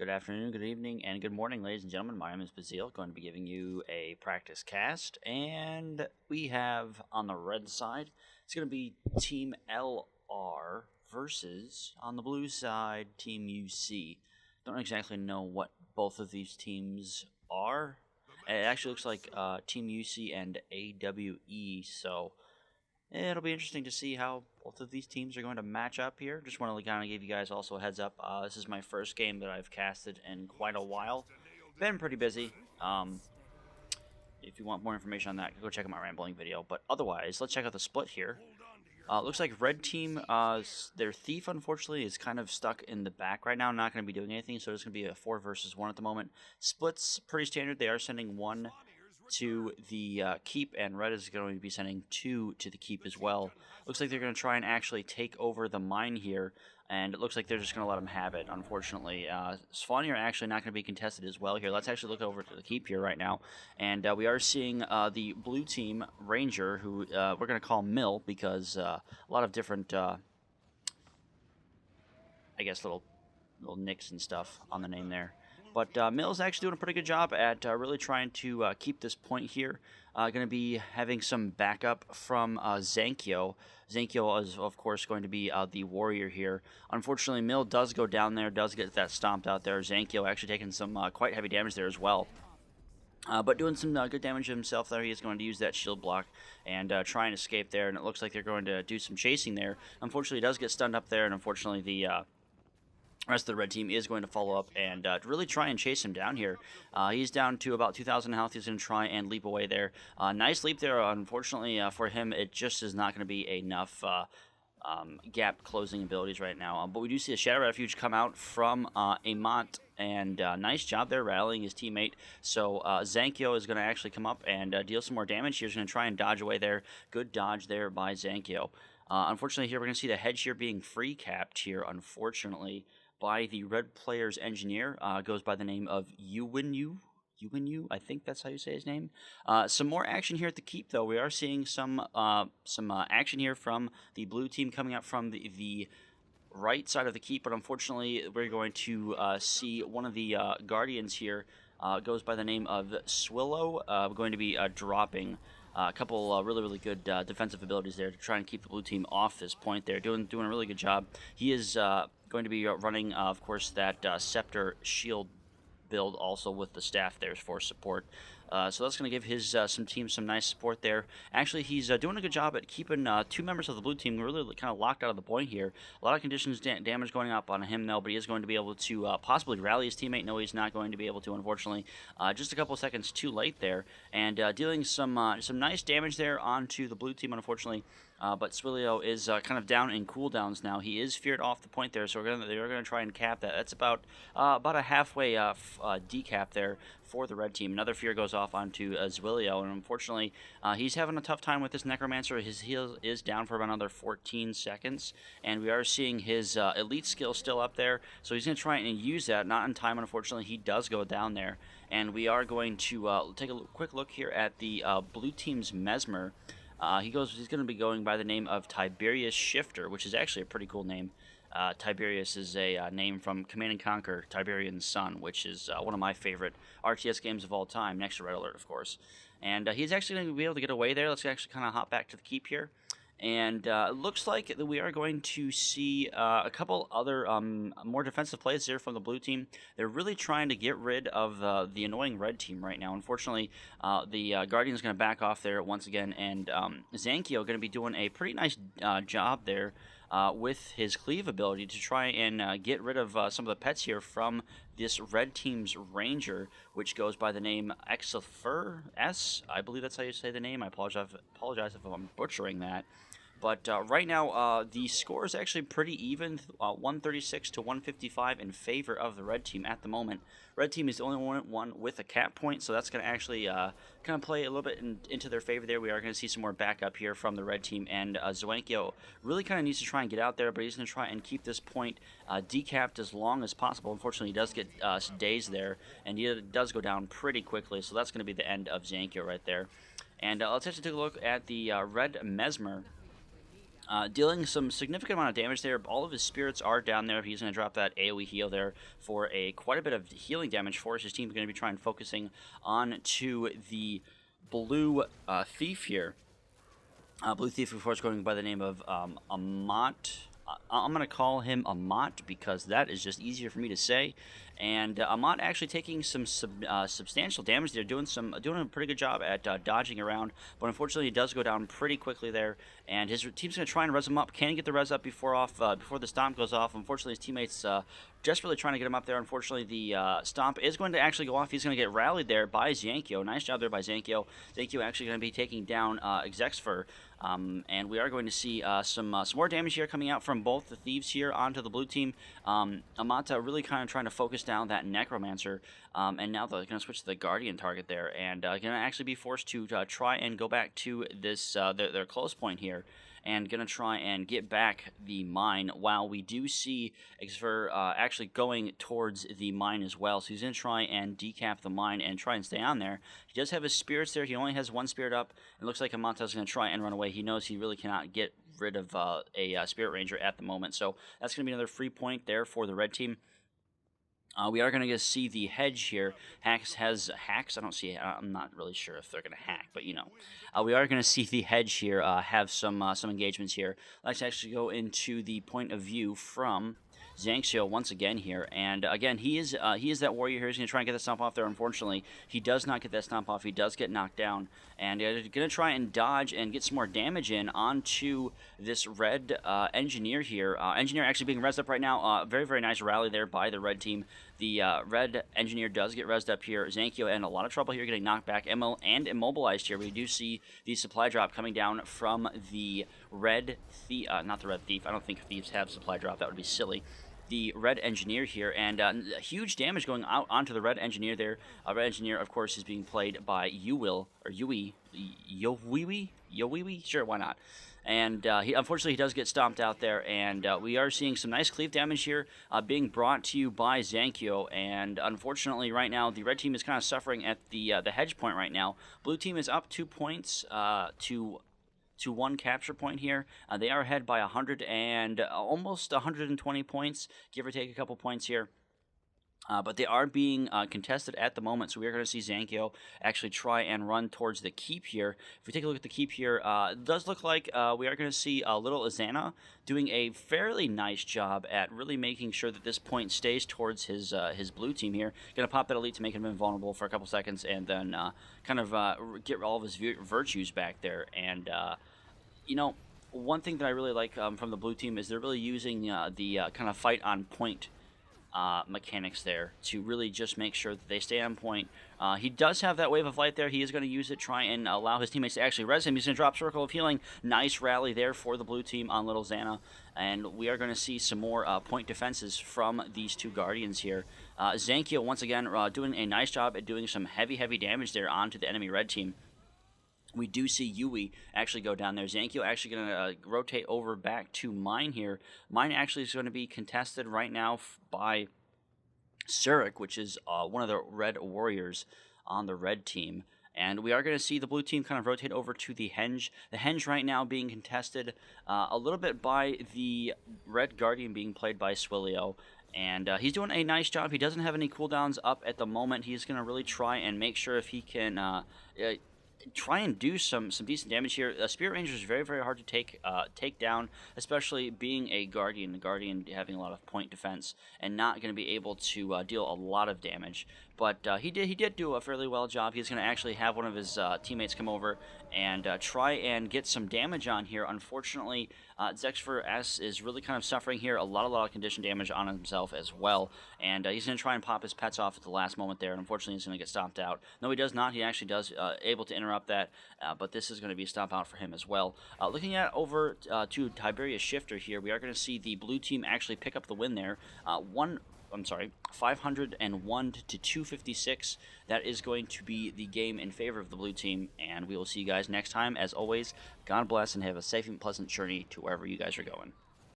Good afternoon, good evening, and good morning, ladies and gentlemen. My name is Bazeleel, going to be giving you a practice cast, and we have on the red side, it's going to be Team LR versus, on the blue side, Team UC. Don't exactly know what both of these teams are. It actually looks like Team UC and AWE, so it'll be interesting to see how both of these teams are going to match up here. Just want to kind of give you guys also a heads up. This is my first game that I've casted in quite a while. Been pretty busy. If you want more information on that, go check out my rambling video. But otherwise, let's check out the split here. Looks like red team, their thief, unfortunately, is kind of stuck in the back right now. Not going to be doing anything, so it's going to be a 4 versus 1 at the moment. Splits, pretty standard. They are sending 1 to the keep, and red is going to be sending 2 to the keep as well. Looks like they're going to try and actually take over the mine here, and it looks like they're just going to let them have it, unfortunately. Spawning are actually not going to be contested as well here. Let's actually look over to the keep here right now, and we are seeing the blue team Ranger, who we're going to call Mill, because a lot of different, I guess, little nicks and stuff on the name there. But Mill's actually doing a pretty good job at really trying to keep this point here. Going to be having some backup from Zankyo. Zankyo is, of course, going to be the warrior here. Unfortunately, Mill does go down there, does get that stomped out there. Zankyo actually taking some quite heavy damage there as well. But doing some good damage to himself there. He is going to use that shield block and try and escape there. And it looks like they're going to do some chasing there. Unfortunately, he does get stunned up there, and unfortunately the rest of the red team is going to follow up and really try and chase him down here. He's down to about 2,000 health. He's going to try and leap away there. Nice leap there. Unfortunately for him, it just is not going to be enough gap closing abilities right now. But we do see a Shadow Refuge come out from Amont, and nice job there rallying his teammate. So Zankyo is going to actually come up and deal some more damage here. He's going to try and dodge away there. Good dodge there by Zankyo. Unfortunately here we're going to see the hedge here being free capped here, unfortunately, by the red player's engineer. Goes by the name of Yuwinyu, I think that's how you say his name. Some more action here at the keep, though. We are seeing some action here from the blue team coming up from the right side of the keep, but unfortunately we're going to see one of the guardians here goes by the name of Swillow, going to be dropping a couple really good defensive abilities there to try and keep the blue team off this point there. Doing a really good job. He is going to be running, of course, that Scepter shield build also with the staff there for support. So that's going to give his some team some nice support there. Actually, he's doing a good job at keeping 2 members of the blue team really kind of locked out of the point here. A lot of conditions damage going up on him, though, but he is going to be able to possibly rally his teammate. No, he's not going to be able to, unfortunately. Just a couple of seconds too late there, and dealing some nice damage there onto the blue team, unfortunately. But Swilio is kind of down in cooldowns now. He is feared off the point there, so they're going to try and cap that. That's about a halfway decap there for the red team. Another fear goes off onto Zwilio, and unfortunately, he's having a tough time with this Necromancer. His heal is down for about another 14 seconds, and we are seeing his elite skill still up there, so he's going to try and use that. Not in time, unfortunately. He does go down there, and we are going to take a quick look here at the blue team's Mesmer. He's going to be going by the name of Tiberius Shifter, which is actually a pretty cool name. Tiberius is a name from Command & Conquer, Tiberian's Son, which is one of my favorite RTS games of all time, next to Red Alert, of course. And he's actually going to be able to get away there. Let's actually kind of hop back to the keep here. And it looks like that we are going to see a couple other more defensive plays here from the blue team. They're really trying to get rid of the annoying red team right now. Unfortunately, the Guardian is going to back off there once again, and Zankyo going to be doing a pretty nice job there with his cleave ability to try and get rid of some of the pets here from this red team's Ranger, which goes by the name Exafur S. I believe that's how you say the name. I apologize if I'm butchering that. But right now, the score is actually pretty even, 136 to 155 in favor of the red team at the moment. Red team is the only one with a cap point, so that's going to actually kind of play a little bit into their favor there. We are going to see some more backup here from the red team, and Zwankyo really kind of needs to try and get out there, but he's going to try and keep this point decapped as long as possible. Unfortunately, he does get dazed there, and he does go down pretty quickly, so that's going to be the end of Zwankyo right there. And let's actually take a look at the red Mesmer. Dealing some significant amount of damage there. All of his spirits are down there. He's going to drop that AoE heal there for quite a bit of healing damage for us. His team's going to be trying focusing on to the blue thief here. Blue thief, of course, going by the name of Amat. I'm going to call him Amat because that is just easier for me to say. And Amat actually taking some substantial damage there, doing a pretty good job at dodging around, but unfortunately he does go down pretty quickly there. And his team's going to try and res him up. Can he get the res up before the stomp goes off? Unfortunately, his teammates desperately trying to get him up there. Unfortunately, the stomp is going to actually go off. He's going to get rallied there by Zankyo. Nice job there by Zankyo. Zankyo actually going to be taking down Exexfer. And we are going to see some more damage here coming out from both the thieves here onto the blue team. Amata really kind of trying to focus down that Necromancer, and now they're going to switch to the Guardian target there, and going to actually be forced to try and go back to this their close point here, and going to try and get back the mine, while we do see Exver actually going towards the mine as well. So he's going to try and decap the mine and try and stay on there. He does have his spirits there. He only has one spirit up. It looks like Amata is going to try and run away. He knows he really cannot get rid of a Spirit Ranger at the moment. So that's going to be another free point there for the red team. We are going to see the hedge here. Hacks has hacks. I don't see. I'm not really sure if they're going to hack, but you know, we are going to see the hedge here have some engagements here. Let's actually go into the point of view from Zangxio once again here, and again he is that warrior here. He's going to try and get the stomp off there. Unfortunately, he does not get that stomp off. He does get knocked down, and going to try and dodge and get some more damage in onto this red engineer here. Engineer actually being rezzed up right now. Very, very nice rally there by the red team. The red engineer does get rezzed up here. Zankyo in a lot of trouble here, getting knocked back and immobilized here. We do see the supply drop coming down from the red thief. Not the red thief. I don't think thieves have supply drop. That would be silly. The red engineer here, and huge damage going out onto the red engineer there. Red engineer, of course, is being played by Yowiwi. Sure, why not? And he unfortunately he does get stomped out there, and we are seeing some nice cleave damage here being brought to you by Zankyo. And unfortunately, right now the red team is kind of suffering at the hedge point right now. Blue team is up 2 points to one capture point here. They are ahead by 100 and almost 120 points, give or take a couple points here. But they are being contested at the moment, so we are going to see Zankyo actually try and run towards the keep here. If we take a look at the keep here, it does look like we are going to see little Azana doing a fairly nice job at really making sure that this point stays towards his blue team here. Going to pop that elite to make him invulnerable for a couple seconds, and then kind of get all of his virtues back there. And you know, one thing that I really like from the blue team is they're really using the kind of fight on point mechanics there to really just make sure that they stay on point. He does have that wave of light there. He is going to use it, try and allow his teammates to actually res him. He's going to drop Circle of Healing. Nice rally there for the blue team on Little Xana. And we are going to see some more point defenses from these two Guardians here. Zankyo, once again, doing a nice job at doing some heavy damage there onto the enemy red team. We do see Yui actually go down there. Zankyo actually going to rotate over back to mine here. Mine actually is going to be contested right now by Surik, which is one of the red warriors on the red team. And we are going to see the blue team kind of rotate over to the Henge. The Henge right now being contested a little bit by the red Guardian being played by Swillio. And he's doing a nice job. He doesn't have any cooldowns up at the moment. He's going to really try and make sure if he can try and do some decent damage here. Spirit Ranger is very, very hard to take down, especially being a Guardian. The Guardian having a lot of point defense and not going to be able to deal a lot of damage. But he did do a fairly well job. He's going to actually have one of his teammates come over and try and get some damage on here. Unfortunately, Zexfer S is really kind of suffering here. A lot of condition damage on himself as well. And he's going to try and pop his pets off at the last moment there. And unfortunately, he's going to get stomped out. No, he does not. He actually does able to interrupt that. But this is going to be a stomp out for him as well. Looking at over to Tiberius Shifter here, we are going to see the blue team actually pick up the win there. 501 to 256. That is going to be the game in favor of the blue team, and we will see you guys next time. As always, God bless and have a safe and pleasant journey to wherever you guys are going.